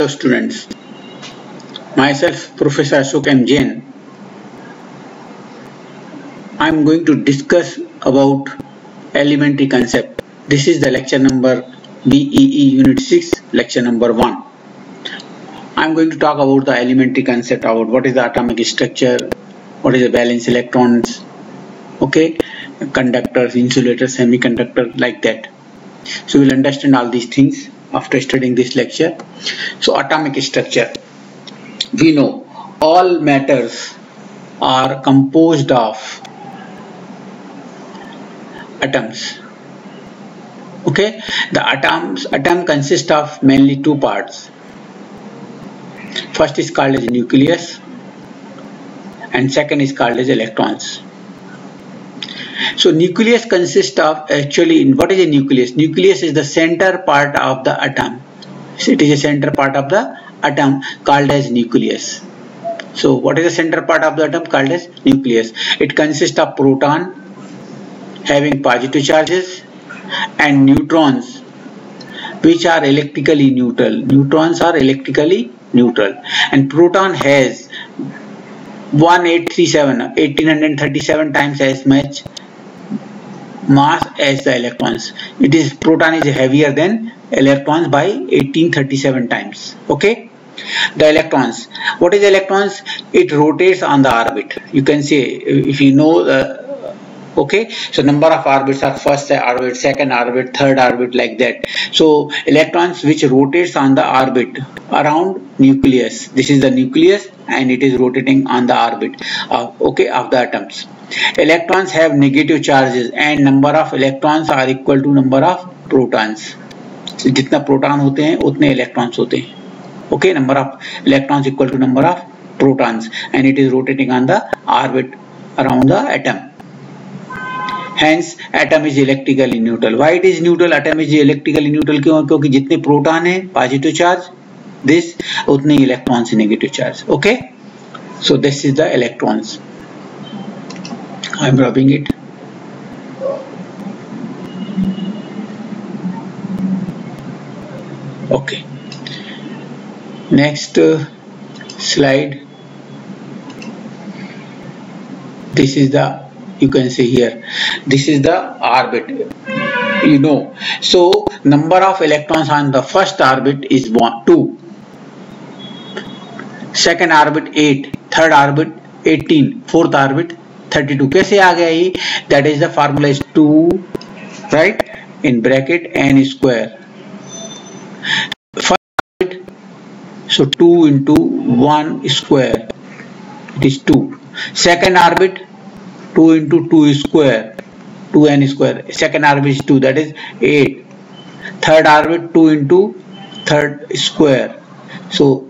Hello students, myself Professor Ashok M. Jain. I am going to discuss about elementary concept. This is the lecture number BEE Unit 6, lecture number 1. I am going to talk about the elementary concept, about what is the atomic structure, what is the valence electrons, okay, conductors, insulators, semiconductor, like that. So we will understand all these things after studying this lecture. So atomic structure, we know all matters are composed of atoms. Okay, the atom consists of mainly two parts. First is called as nucleus and second is called as electrons. So nucleus consists of, actually, what is a nucleus? Nucleus is the center part of the atom. So it is a center part of the atom called as nucleus. So what is the center part of the atom? Called as nucleus. It consists of proton having positive charges and neutrons which are electrically neutral. Neutrons are electrically neutral, and proton has 1837 times as much mass as the electrons. Proton is heavier than electrons by 1837 times. Okay, the electrons, what is electrons? It rotates on the orbit. You can say, if you know okay, so number of orbits are first orbit, second orbit, third orbit, like that. So electrons which rotates on the orbit around nucleus. This is the nucleus and it is rotating on the orbit of the atoms. Electrons have negative charges and number of electrons are equal to number of protons. So जितना proton होते हैं उतने electrons होते हैं. Okay, number of electrons equal to number of protons and it is rotating on the orbit around the atom. Hence atom is electrically neutral. Why it is neutral? Atom is electrically neutral क्यों? क्योंकि जितने proton है positive charge, this उतने electrons negative charge. Okay, so this is the electrons. I am rubbing it. Okay, next slide. This is the, you can see here, this is the orbit, you know. So number of electrons on the first orbit is 2, second orbit 8, third orbit 18, fourth orbit 32. कैसे आ गया ये? That is the formula is 2, right, in bracket n square. First orbit, so 2 into 1 square, it is 2. Second orbit, 2 into 2 square, 2n square. Second orbit is 2, that is 8. Third orbit, 2 into third square, so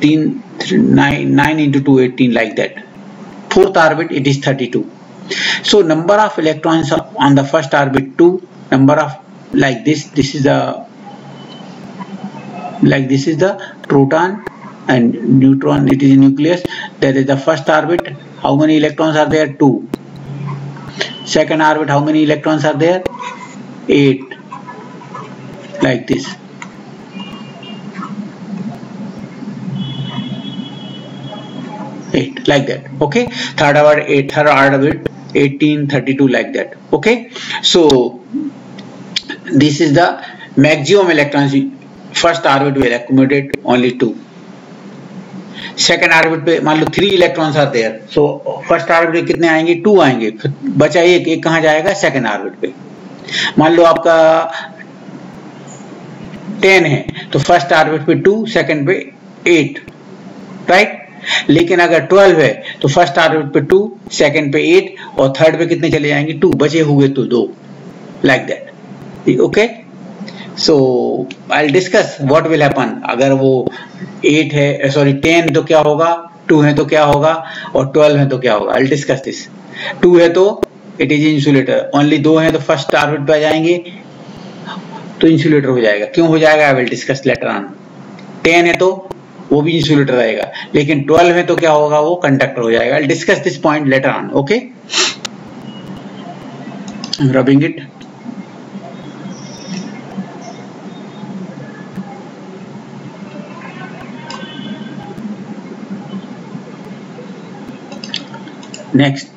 9 into 2, 18, like that. Fourth orbit, it is 32. So number of electrons on the first orbit 2, number of, like this is the, like this is the proton and neutron, it is a nucleus. That is the first orbit. How many electrons are there? 2. Second orbit, how many electrons are there? 8, like this. Like that. Okay, third orbit 18, 32, like that. Okay, so this is the maximum electrons. First orbit will accumulate only 2. Second orbit पे मान लो 3 electrons are there. So first orbit पे कितने आएंगे? 2 आएंगे. बचा एक कहाँ जाएगा? सेकंड ऑर्बिट पे. मान लो आपका 10 है तो फर्स्ट ऑर्बिट पे 2, सेकंड पे 8, राइट. लेकिन अगर 12 है तो फर्स्ट ऑर्बिट पे 2, सेकंड पे 8 और थर्ड पे कितने चले जाएंगे? 2. बचे हुए तो 2, like that. Okay, so I'll discuss what will happen. अगर वो 8 है, सॉरी 10 तो क्या होगा, 2 है तो क्या होगा, और 12 है तो क्या होगा. I'll discuss this. 2 है तो it is insulator. Only 2 है तो फर्स्ट ऑर्बिट पे आ जाएंगे तो इंसुलेटर हो जाएगा. क्यों हो जाएगा? I will discuss later on. 10 है तो वो भी इंसुलेटर रहेगा, लेकिन 12 है तो क्या होगा? वो कंडक्टर हो जाएगा. I'll discuss this point later on. Okay, I'm rubbing it. Next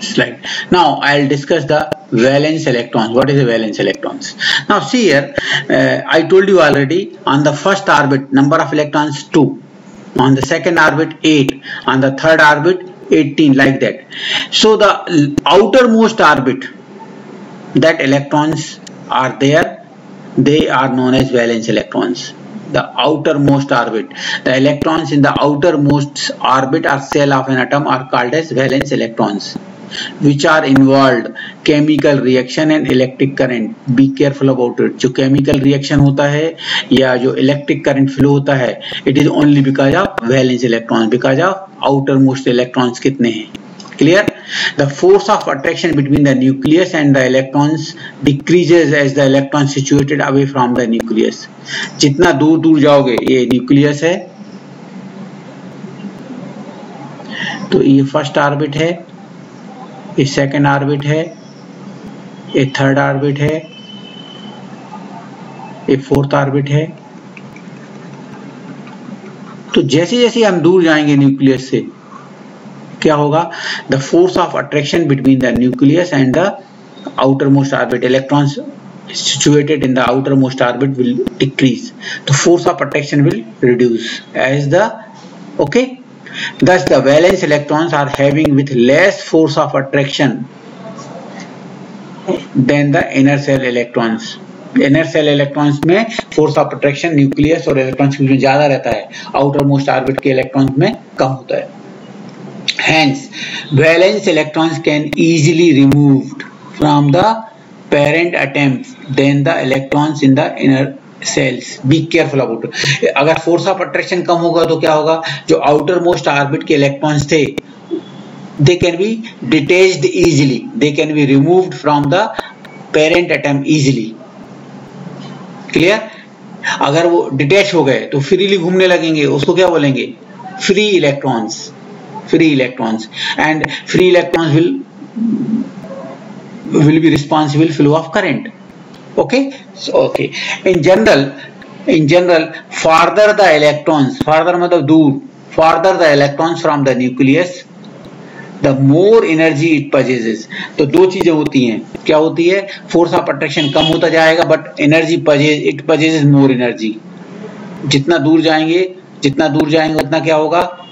slide. Now I'll discuss the valence electrons. What is the valence electrons? Now see here, I told you already, on the first orbit number of electrons 2, on the second orbit 8, on the third orbit 18, like that. So the outermost orbit that electrons are there, they are known as valence electrons. The outermost orbit, the electrons in the outermost orbit or cell of an atom are called as valence electrons, which are involved chemical reaction and electric current. Be careful about it. जो chemical reaction होता है या जो electric current flow होता है, it is only because of valence electrons, because of outermost electrons कितने हैं. Clear? The force of attraction between the nucleus and the electrons decreases as the electrons situated away from the nucleus. जितना दूर दूर जाओगे, ये nucleus है, तो ये फर्स्ट ऑर्बिट है, ये सेकंड ऑर्बिट है, ये थर्ड ऑर्बिट है, ये फोर्थ ऑर्बिट है. तो जैसे जैसे हम दूर जाएंगे न्यूक्लियस से, क्या होगा? The force of attraction between the nucleus and the outermost orbit, electrons situated in the outermost orbit will decrease. The force of attraction will reduce as the, okay. Thus the valence electrons are having with less force of attraction than the inner cell electrons. Inner shell electrons में force of attraction nucleus और electrons के बीच ज्यादा रहता है, outer most orbit के electrons में कम होता है. Hence, valence electrons can easily removed from the parent atom than the electrons in the inner cells. Be careful about it. अगर force of attraction कम होगा तो क्या होगा? जो outer most orbit के electrons थे, they can be detached easily. They can be removed from the parent atom easily. Clear? अगर वो detach हो गए तो freely घूमने लगेंगे, उसको क्या बोलेंगे? Free electrons. Free electrons, and free electrons will be responsible flow of current. Okay, so okay, in general farther the electrons, farther मतलब दूर, farther the electrons from the nucleus, the more energy it possesses. तो दो चीजें होती हैं, क्या होती है? force of attraction कम होता जाएगा, but energy it possesses more energy. जितना दूर जाएंगे उतना क्या होगा?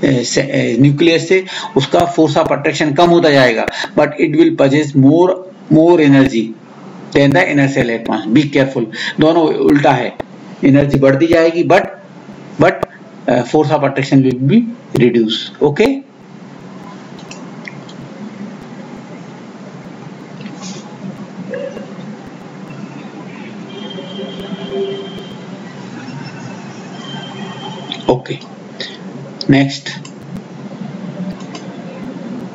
न्यूक्लियस से उसका फोर्स ऑफ अट्रैक्शन कम होता जाएगा, but it will possess more energy than the inner shell electrons. Be careful, दोनों उल्टा है, एनर्जी बढ़ती जाएगी but force of attraction will be reduce. Okay, okay. Next,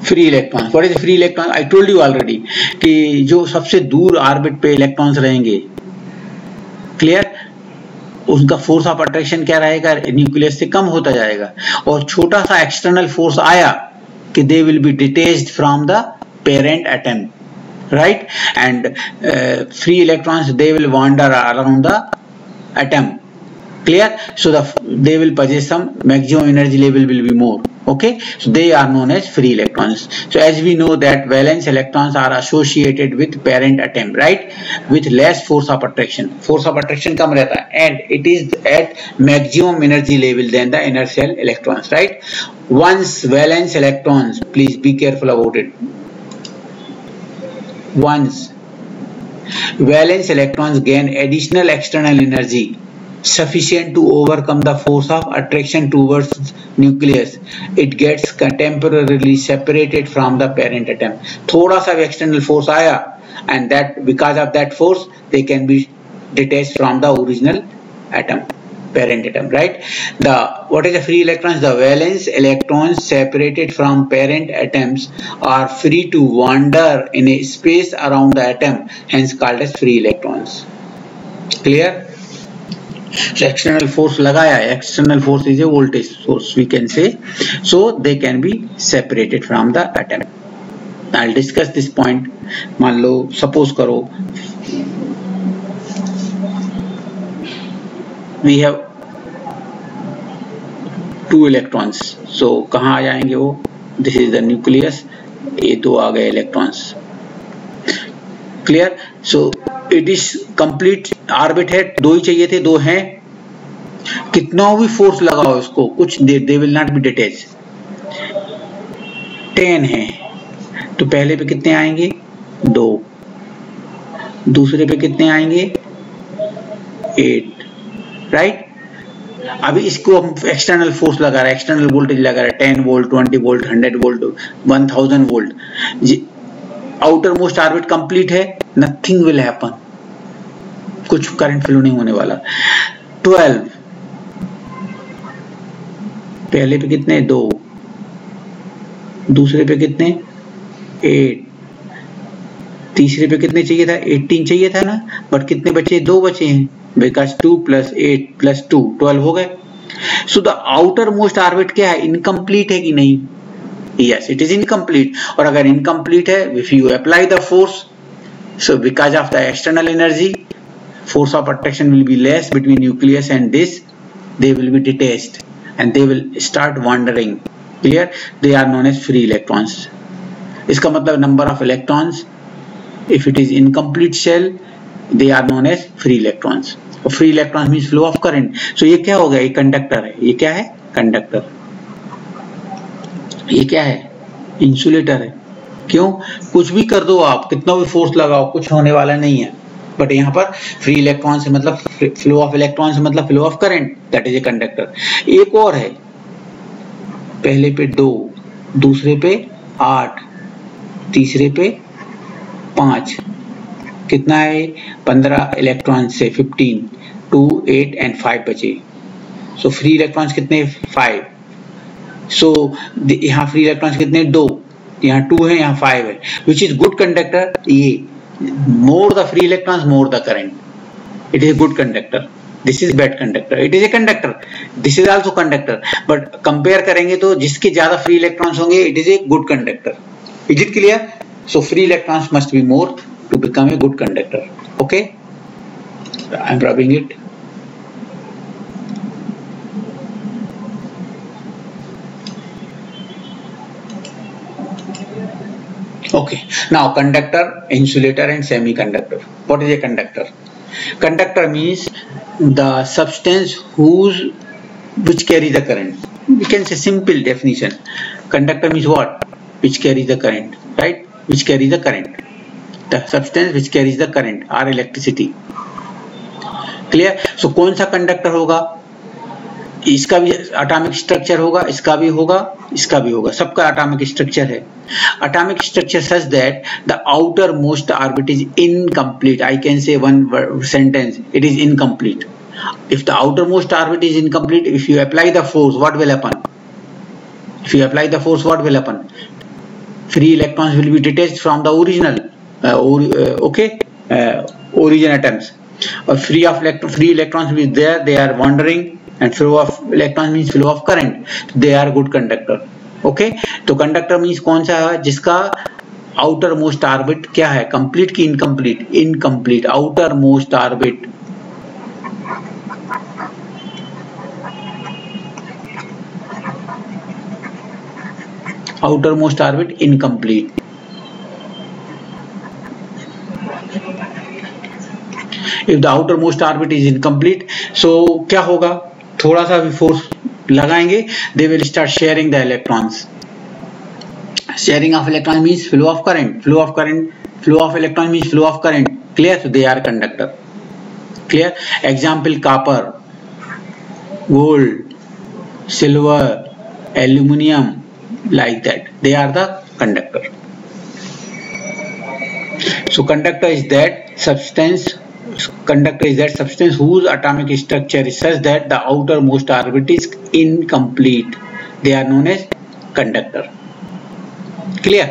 free electrons. What is a free electron? I told you already कि जो सबसे दूर orbit पे इलेक्ट्रॉन्स रहेंगे, क्लियर, उनका फोर्स ऑफ अट्रैक्शन क्या रहेगा? न्यूक्लियस से कम होता जाएगा, और छोटा सा एक्सटर्नल फोर्स आया कि they will be detached from the parent atom, right, and free electrons they will wander around the atom. Clear? So they will possess some maximum energy level will be more. Okay, so they are known as free electrons. So as we know that valence electrons are associated with parent atom, right, with less force of attraction. Force of attraction कम रहता है, and it is at maximum energy level than the inner cell electrons, right? Once valence electrons, please be careful about it. Once valence electrons gain additional external energy sufficient to overcome the force of attraction towards nucleus, it gets temporarily separated from the parent atom. थोड़ा सा external force आया, and that because of that force they can be detached from the original atom, parent atom, right? What is the free electrons? The valence electrons separated from parent atoms are free to wander in a space around the atom, hence called as free electrons. Clear? So external force लगाया, external force is a voltage source, we can say, so they can be separated from the atom. I'll discuss this point. मान लो, suppose करो we have 2 electrons, so कहाँ आ जाएंगे वो? This is the nucleus, ये दो आ गए electrons. Clear? So it is complete orbit है, दो ही चाहिए थे, दो हैं, कितना भी फोर्स लगाओ इसको कुछ they will not be detach. 10 है तो पहले पे कितने आएंगे? 2, दूसरे पे कितने आएंगे? 8, राइट? अभी इसको हम एक्सटर्नल फोर्स लगा रहे हैं, एक्सटर्नल वोल्टेज लगा रहे हैं, 10 volt, 20 volt, 100 volt, 1000 volt. Outer most orbit complete है, नथिंग विल हैपन, कुछ करंट फ्लो नहीं होने वाला। 12, पहले पे कितने? 2, दूसरे पे कितने? 8, तीसरे पे कितने चाहिए था? 18 चाहिए था ना, बट कितने बचे? 2 बचे हैं, बिकॉज 2 + 8 + 2 12 हो गए। So the outer most orbit क्या है? इनकम्प्लीट है कि नहीं? Yes, it is incomplete. और अगर इनकम्प्लीट है, if you apply the force, so because of the external energy, force of attraction will be less between nucleus and this, they will be detached and they will start wandering. Clear? They are known as free electrons. इसका मतलब number of electrons, if it is incomplete shell, they are known as free electrons. और free electrons means flow of current. So ये क्या हो गया? ये conductor है। ये क्या है? कंडक्टर। ये क्या है? इंसुलेटर है। क्यों? कुछ भी कर दो आप, कितना भी फोर्स लगाओ, कुछ होने वाला नहीं है। बट यहाँ पर फ्री इलेक्ट्रॉन से मतलब फ्लो ऑफ इलेक्ट्रॉन से मतलब flow of current, that is a conductor. एक और है, पहले पे 2, दूसरे पे 8, तीसरे पे 5, कितना है? 15 इलेक्ट्रॉन से 15, 2, 8 and 5 बचे। सो फ्री इलेक्ट्रॉन्स कितने? 5। सो यहाँ फ्री इलेक्ट्रॉन्स कितने? 2, यहाँ 2 है, यहाँ 5 है, विच इज गुड कंडक्टर। ये more the free electrons more the current, it is good conductor. This is bad conductor, it is a conductor, this is also conductor, but compare करेंगे तो जिसके ज्यादा फ्री इलेक्ट्रॉन्स होंगे, it is a good conductor. Is it clear? So free electrons must be more to become a good conductor. Okay, I am rubbing it. Okay, now conductor, insulator and semiconductor. What is a conductor? Conductor means the substance which carries the current. We can say simple definition. Conductor means what? Which carries the current, right? Which carries the current. The substance which carries the current or electricity. Clear? So कौन सा conductor होगा? इसका भी atomic structure होगा, इसका भी होगा, इसका भी होगा, सबका एटॉमिक स्ट्रक्चर है। Atomic structure such that the outer most orbit is incomplete. I can say one sentence, it is incomplete. If the outer most orbit is incomplete, if you apply the force, what will happen? If you apply the force, what will happen? Free electrons will be detached from the original, origin atoms. और free electrons will be there, they are wandering, and flow of electrons means flow of current. They are good conductor. Okay, तो conductor means कौन सा है? जिसका outer most orbit क्या है? complete की incomplete? incomplete. outer most orbit incomplete. If the outermost orbit is incomplete, so क्या होगा? थोड़ा सा भी फोर्स लगाएंगे, they will start sharing the electrons. Sharing of electrons means flow of current. Flow of electron means flow of current. Clear? So they are conductor. Clear? Example: copper, gold, silver, aluminium, like that. They are the conductor. So conductor is that substance. Conductor is that substance whose atomic structure is such that the outermost orbit is incomplete. They are known as conductor. Clear?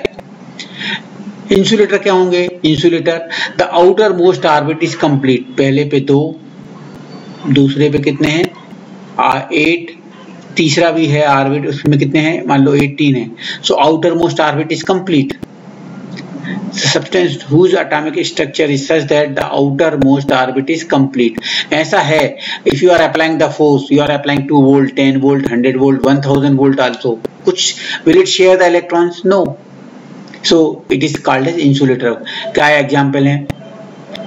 Insulator क्या होंगे? Insulator, the outermost orbit is complete. पहले पे 2, दूसरे पे कितने हैं? 8, तीसरा भी है ऑर्बिट, उसमें कितने हैं? मान लो 18 है। So outermost orbit is complete. substance whose atomic structure is such that the outermost orbit is complete. ऐसा है, if you are applying the force, you are applying 2 volt, 10 volt, 100 volt, 1000 volt also, कुछ will it share the electrons? No. So it is called as insulator. क्या example है?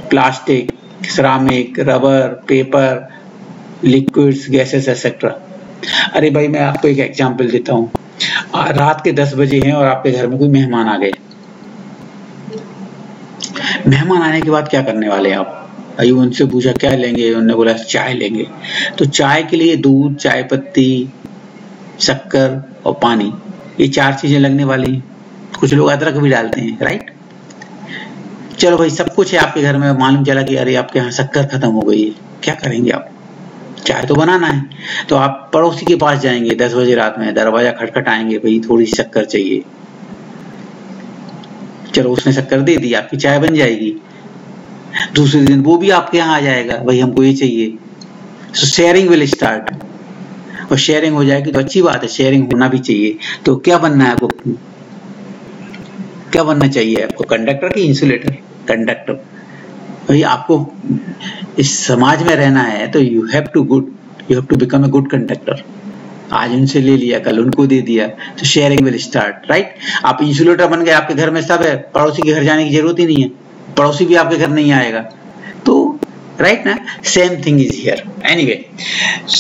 Plastic, ceramic, rubber, paper, liquids, gases etcetera. अरे भाई मैं आपको एक example देता हूँ. रात के 10 बजे हैं और आपके घर में कोई मेहमान आ गए. मेहमान आने के बाद क्या करने वाले हैं आप? भाई उनसे पूछा क्या लेंगे, उन्होंने बोला चाय लेंगे. तो चाय के लिए दूध, चाय पत्ती, शक्कर और पानी, ये 4 चीजें लगने वाली हैं. कुछ लोग अदरक भी डालते हैं, राइट. चलो भाई सब कुछ है आपके घर में, मालूम चला कि अरे आपके यहाँ शक्कर खत्म हो गई है, क्या करेंगे आप? चाय तो बनाना है. तो आप पड़ोसी के पास जाएंगे 10 बजे रात में, दरवाजा खटखटाएंगे, भाई थोड़ी सी शक्कर चाहिए. चलो उसने शक्कर दे दी, आपकी चाय बन जाएगी. दूसरे दिन वो भी आपके यहाँ आ जाएगा, भाई हमको ये चाहिए. सो शेयरिंग विल स्टार्ट. और शेयरिंग हो जाएगी तो अच्छी बात है, शेयरिंग होना भी चाहिए. तो क्या बनना है आपको? क्या बनना चाहिए आपको? कंडक्टर की इंसुलेटर? कंडक्टर. भाई आपको इस समाज में रहना है तो you have to become a good conductor. आज उनसे ले लिया, कल उनको दे दिया, तो शेयरिंग विल स्टार्ट, राइट. आप इंसुलेटर बन गए, आपके घर में सब है, पड़ोसी के घर जाने की जरूरत ही नहीं है, पड़ोसी भी आपके घर नहीं आएगा. तो राइट ना, same thing is here. Anyway,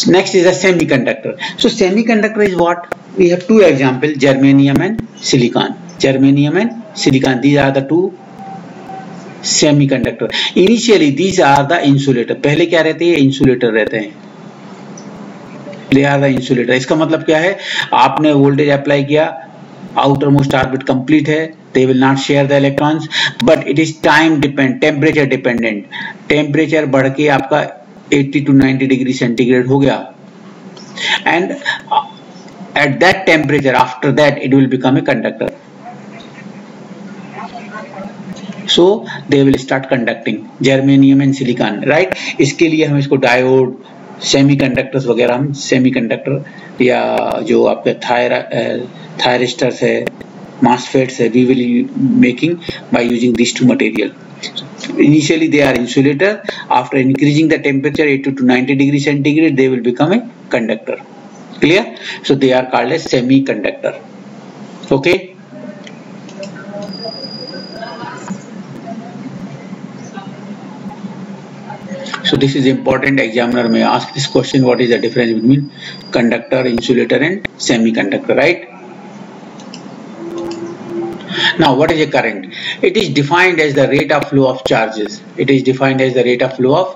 next is a semiconductor. So semiconductor is what? We have 2 example, germanium and silicon. Germanium and silicon, these are the 2 semiconductor. Initially these are the insulator. पहले क्या रहते हैं? Insulator रहते हैं. They are the insulator. इसका मतलब क्या है? आपने वोल्टेज अप्लाई किया, आउटर मोस्ट ऑर्बिट कंप्लीट है, they will not share the electrons, but it is time dependent, temperature dependent. Temperature बढ़ के आपका 80 to 90 डिग्री सेंटीग्रेड हो गया, and at that temperature, after that it will become a conductor. So they will start conducting. Germanium and silicon, right. इसके लिए हम इसको diode, semiconductors वगैरह, हम सेमीकंडक्टर या जो आपके थायरिस्टर्स है, MOSFETs है, we will making by using these 2 material. Initially they are insulator. After increasing the temperature 80 to 90 degree centigrade, they will become a conductor. Clear? So they are called as semiconductor. Okay. So this is important. Examiner may ask this question: what is the difference between conductor, insulator, and semiconductor? Right? Now, what is a current? It is defined as the rate of flow of charges. It is defined as the rate of flow of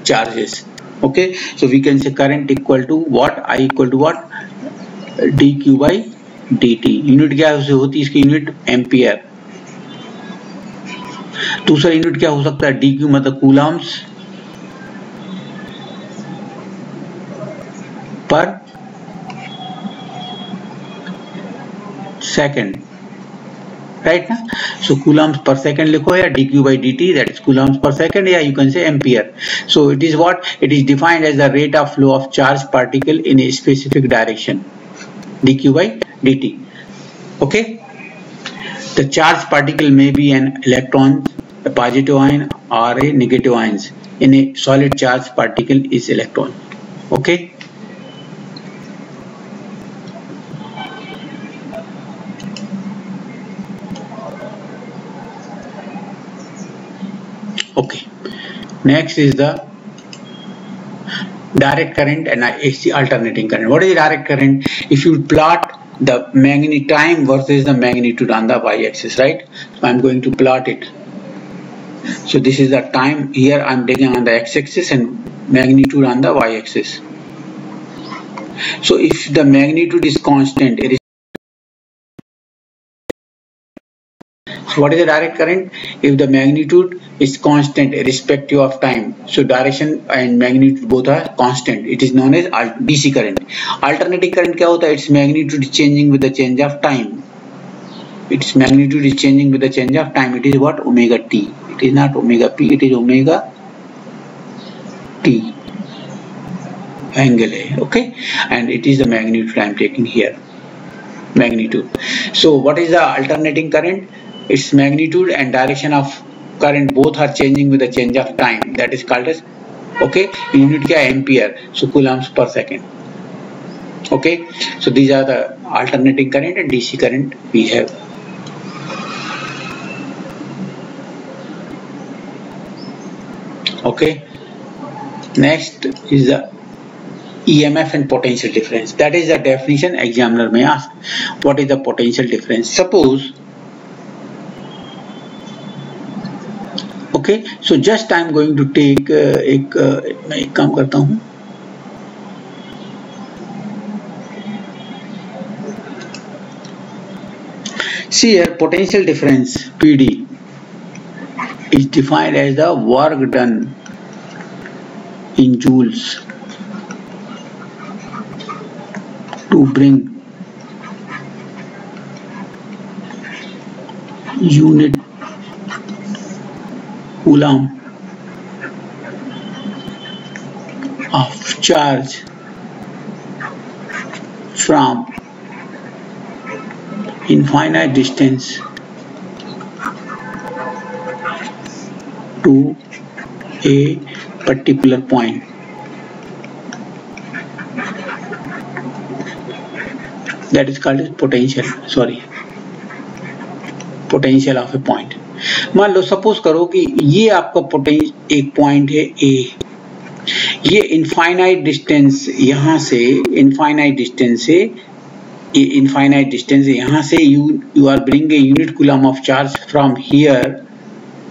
charges. Okay. So we can say current equal to what? I equal to what? dq by dt. Unit क्या होती है इसकी? Unit ampere. दूसरा unit क्या हो सकता है? dq मतलब कूलम्स पर सेकेंड, राइट ना. सो कूलम्स पर सेकेंड लिखो, या dq by dt, that is coulombs per second, या you can say ampere. So it is what? It is defined as the rate of flow of charged particle in a specific direction, dq by dt. Okay. The charged particle may be an electron, a positive ion, or a negative ions. In a solid charged particle is electron. Okay. Okay, next is the direct current and AC alternating current. What is direct current? If you plot the magnitude time versus the magnitude on the y-axis, right? So I'm going to plot it. So this is the time. Here I'm taking on the x-axis and magnitude on the y-axis. So if the magnitude is constant, it is. So what is the direct current? If the magnitude is constant irrespective of time, so direction and magnitude both are constant, it is known as DC current. Alternating current क्या होता है? Its magnitude is changing with the change of time. Its magnitude is changing with the change of time. It is what? Omega t. It is not omega p. It is omega t. Angle है, okay? And it is the magnitude I am taking here. Magnitude. So what is the alternating current? its magnitude and direction of current both are changing with the change of time. That is called as, okay, unit क्या है, ampere, so coulombs per second. Okay, so these are the alternating current and DC current we have. Okay, next is the EMF and potential difference. That is the definition examiner may ask. What is the potential difference? Suppose, okay, so just I am going to take मैं एक काम करता हूँ. See here, potential difference PD is defined as the work done in joules to bring unit coulomb of charge from infinite distance to a particular point. That is called as potential. Sorry, potential of a point. मान लो suppose करो कि ये आपका potential एक point है A, ये infinite distance यहाँ से इनफाइनाइट डिस्टेंस यहाँ से you are bringing a unit coulomb of charge from here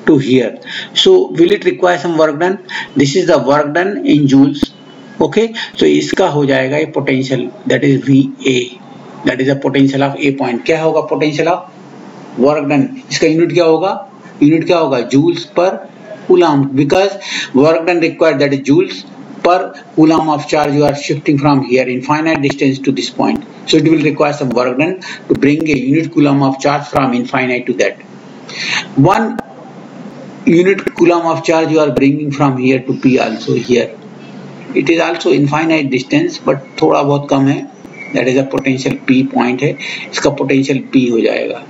to here. So will it require some work done? This is the work done in joules. Okay, so इसका हो जाएगा ये potential, that is VA, that is the potential of A point. क्या होगा potential of work done? इसका unit क्या होगा? joules per coulomb, because work done required, that is joules per coulomb of charge you are shifting from here infinite distance to this point. So it will require some work done to bring a unit coulomb of charge from infinite to that. 1 unit coulomb of charge you are bringing from here to P also here. It is also infinite distance but थोड़ा बहुत कम है. That is a potential P point है. इसका potential P हो जाएगा.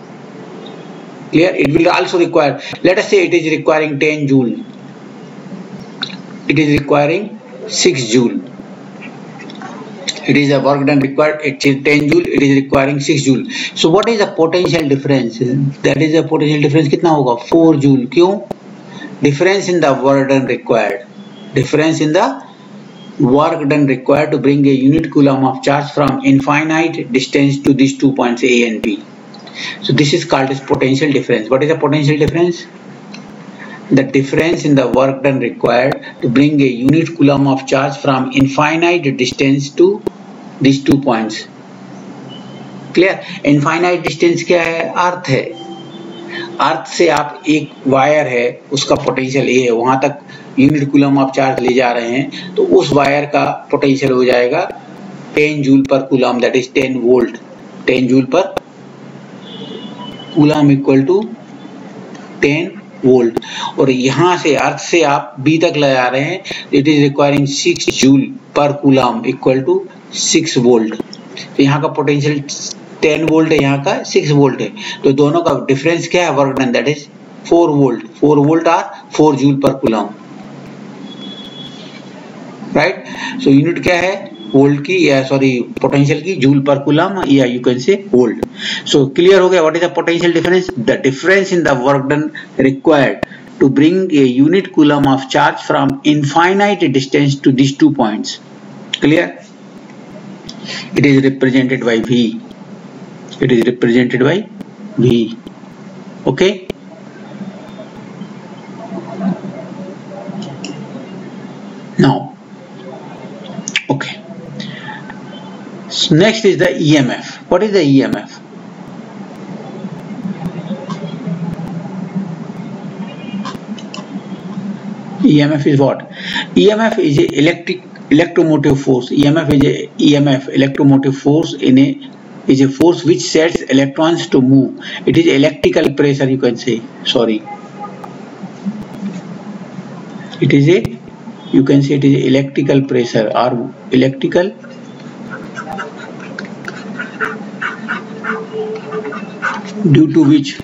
Clear? It will also require, let us say it is requiring 10 joule. It is requiring 6 joule. It is a work done required, it is 10 joule, it is requiring 6 joule. So what is the potential difference? That is the potential difference कितना होगा? 4 joule. क्यों? Difference in the work done required. Difference in the work done required to bring a unit coulomb of charge from infinite distance to these 2 points A and B. So this is called as potential difference. What is the potential difference? The difference in the work done required to bring a unit coulomb of charge from infinite distance to these 2 points. Clear? Infinite distance क्या है? अर्थ है. अर्थ से आप एक wire है, उसका potential A है, वहां तक यूनिट कूलम ऑफ चार्ज ले जा रहे हैं, तो उस वायर का पोटेंशियल हो जाएगा 10 joule per coulomb, that is 10 volt. 10 joule per coulomb equal to 10 volt. और यहाँ से अर्थ से आप B तक ले जा रहे हैं, it is requiring 6 joule per coulomb equal to 6 volt. तो यहाँ का पोटेंशियल 10 वोल्ट है, यहाँ का 6 वोल्ट है, तो दोनों का डिफरेंस क्या है? Work done, that is 4 volt. 4 volt are 4 joule per coulomb, right. So unit क्या है? वोल्ट की, या सॉरी पोटेंशियल की, जूल पर कूलम, या you can say volt. So clear हो गया what is the potential difference? The difference in the work done required to bring a unit coulomb of charge from infinite distance to these 2 points. Clear? It is represented by V. It is represented by V. Okay? Now, okay. So next is the EMF. What is the EMF? EMF is what? EMF is a electromotive force. EMF is a electromotive force is a force which sets electrons to move. It is electrical pressure, you can say. Sorry. It is you can say it is electrical pressure or electrical due to which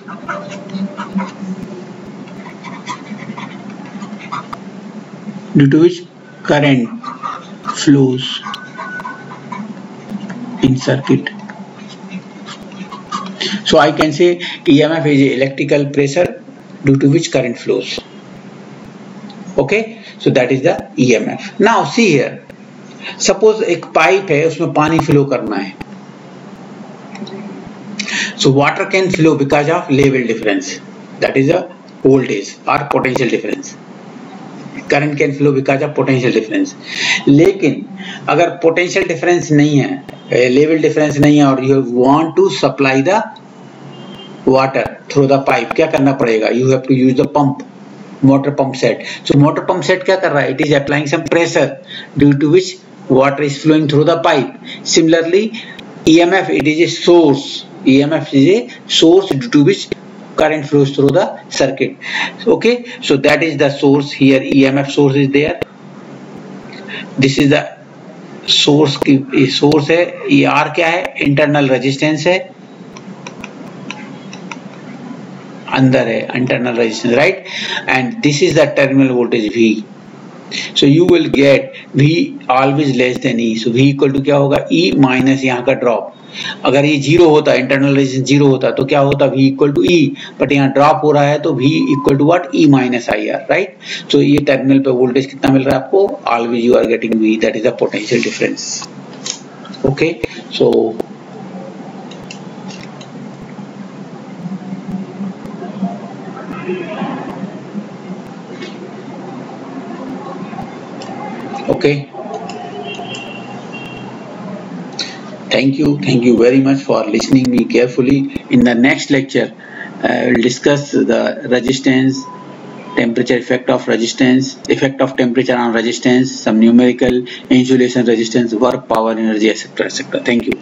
due to which current flows in circuit. So I can say EMF is electrical pressure due to which current flows. Okay, so that is the EMF. Now see here, suppose एक pipe है, उसमें पानी flow करना है. So water can flow because of level difference, that is a voltage or potential difference. Current can flow because of potential difference. लेकिन अगर potential difference नहीं है, level difference नहीं है, और you want to supply the water through the pipe, क्या करना पड़ेगा? You have to use the pump, motor pump set. So motor pump set क्या कर रहा है? It is applying some pressure due to which water is flowing through the pipe. Similarly, EMF, it is a source. EMF is a source due to which current flows through the circuit. Okay, so that is the source. Here EMF source is there. This is the source की source है. ये R क्या है? Internal resistance है. अंदर है internal resistance, right? And this is the terminal voltage V. So you will get V always less than E. So V equal to क्या होगा? E minus यहाँ का drop. अगर ये जीरो होता, इंटरनल रेजिस्टेंस जीरो होता, तो क्या होता? V equal to E. But यहाँ ड्रॉप हो रहा है, तो V equal to what? E minus IR, right? So ये टर्मिनल पे वोल्टेज कितना मिल रहा है आपको? Always you are getting V, that is the potential difference. Okay, so okay, thank you very much for listening me carefully. In the next lecture I will discuss the resistance, temperature, effect of resistance, effect of temperature on resistance, some numerical, insulation resistance, work, power, energy, etc. Thank you.